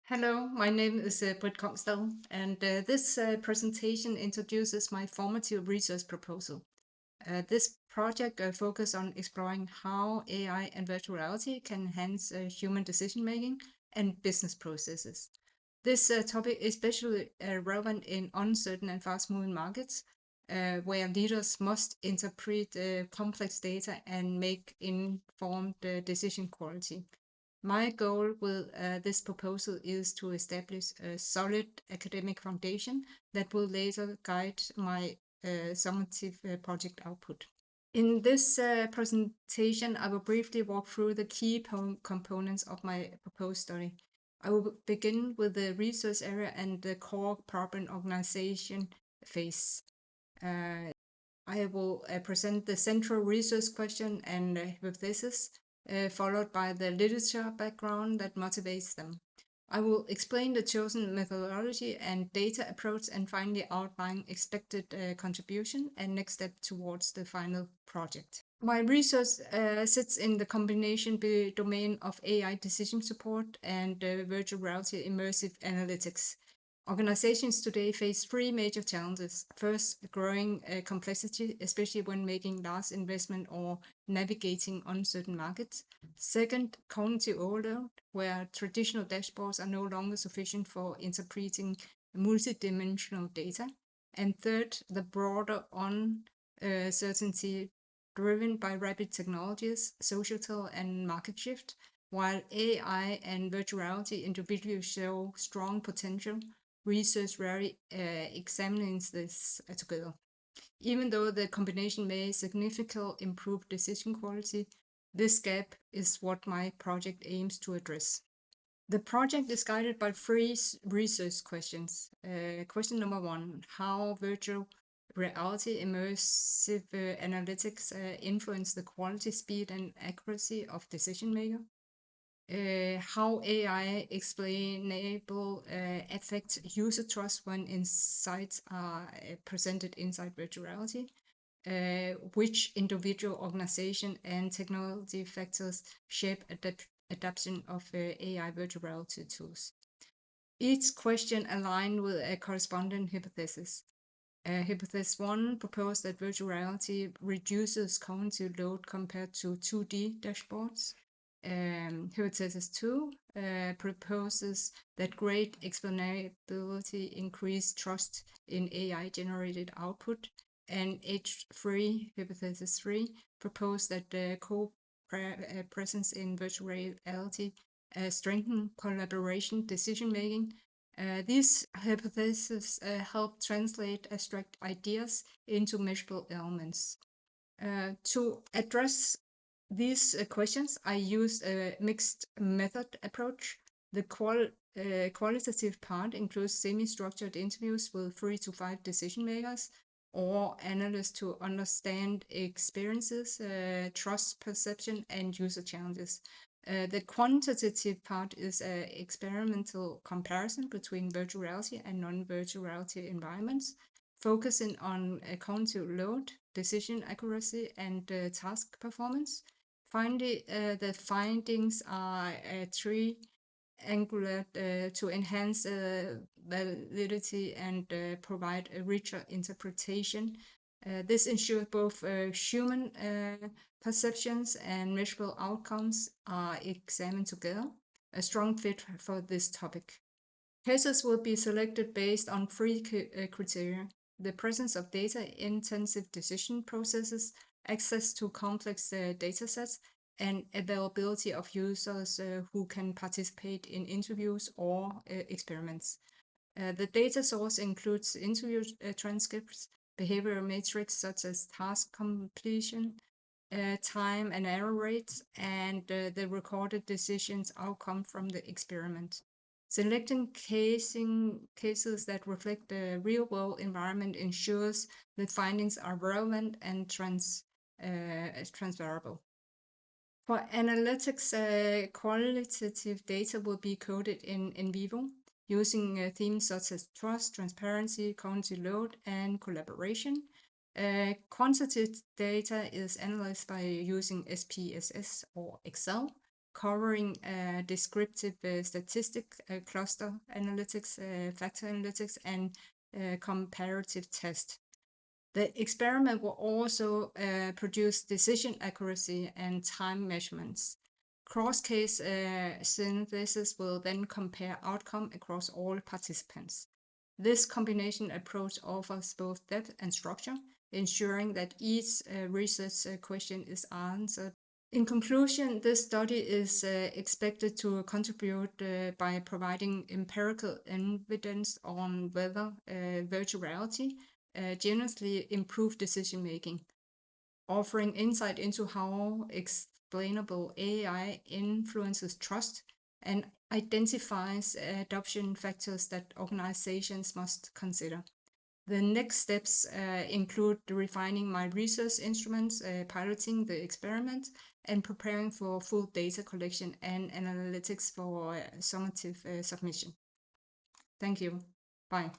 Hello, my name is Britt Kongsted, and this presentation introduces my formative research proposal. This project focuses on exploring how AI and virtual reality can enhance human decision making and business processes. This topic is especially relevant in uncertain and fast moving markets, where leaders must interpret complex data and make informed decision quality. My goal with this proposal is to establish a solid academic foundation that will later guide my summative project output. In this presentation, I will briefly walk through the key components of my proposed study. I will begin with the research area and the core problem organization phase. I will present the central research question and hypothesis, followed by the literature background that motivates them. I will explain the chosen methodology and data approach and finally outline expected contribution and next step towards the final project. My research sits in the combination domain of AI decision support and virtual reality immersive analytics. Organizations today face three major challenges. First, growing complexity, especially when making large investment or navigating uncertain markets. Second, cognitive overload, where traditional dashboards are no longer sufficient for interpreting multidimensional data. And third, the broader uncertainty driven by rapid technologies, societal and market shift. While AI and virtual reality individually show strong potential, research rarely examines this together. Even though the combination may significantly improve decision quality, this gap is what my project aims to address. The project is guided by three research questions. Question number one, how virtual reality immersive analytics influence the quality, speed, and accuracy of decision making. How AI explainable affects user trust when insights are presented inside virtual reality. Which individual organization and technology factors shape adoption of AI virtual reality tools. Each question aligned with a corresponding hypothesis. Hypothesis 1 proposed that virtual reality reduces cognitive load compared to 2D dashboards. Hypothesis 2 proposes that great explainability increase trust in AI-generated output. And H3, hypothesis 3, proposed that the co-presence in virtual reality strengthen collaboration decision-making. These hypotheses help translate abstract ideas into measurable elements. To address these questions, I used a mixed method approach. The qualitative part includes semi-structured interviews with 3 to 5 decision makers or analysts to understand experiences, trust perception, and user challenges. The quantitative part is an experimental comparison between virtual reality and non-virtual reality environments, focusing on cognitive load, decision accuracy, and task performance. Finally, the findings are triangular to enhance validity and provide a richer interpretation. This ensures both human perceptions and measurable outcomes are examined together, a strong fit for this topic. Cases will be selected based on three criteria: the presence of data-intensive decision processes, access to complex datasets, and availability of users who can participate in interviews or experiments. The data source includes interview transcripts, behavioral metrics such as task completion, time and error rates, and the recorded decisions outcome from the experiment. Selecting cases that reflect the real-world environment ensures that findings are relevant and transferable. For analytics, qualitative data will be coded in vivo using themes such as trust, transparency, cognitive load, and collaboration. Quantitative data is analyzed by using SPSS or Excel. covering descriptive statistic, cluster analytics, factor analytics, and comparative test. The experiment will also produce decision accuracy and time measurements. Cross-case synthesis will then compare outcome across all participants. This combination approach offers both depth and structure, ensuring that each research question is answered. In conclusion, this study is expected to contribute by providing empirical evidence on whether virtual reality generously improve decision making, offering insight into how explainable AI influences trust and identifies adoption factors that organizations must consider. The next steps include refining my research instruments, piloting the experiment, and preparing for full data collection and analytics for summative submission. Thank you. Bye.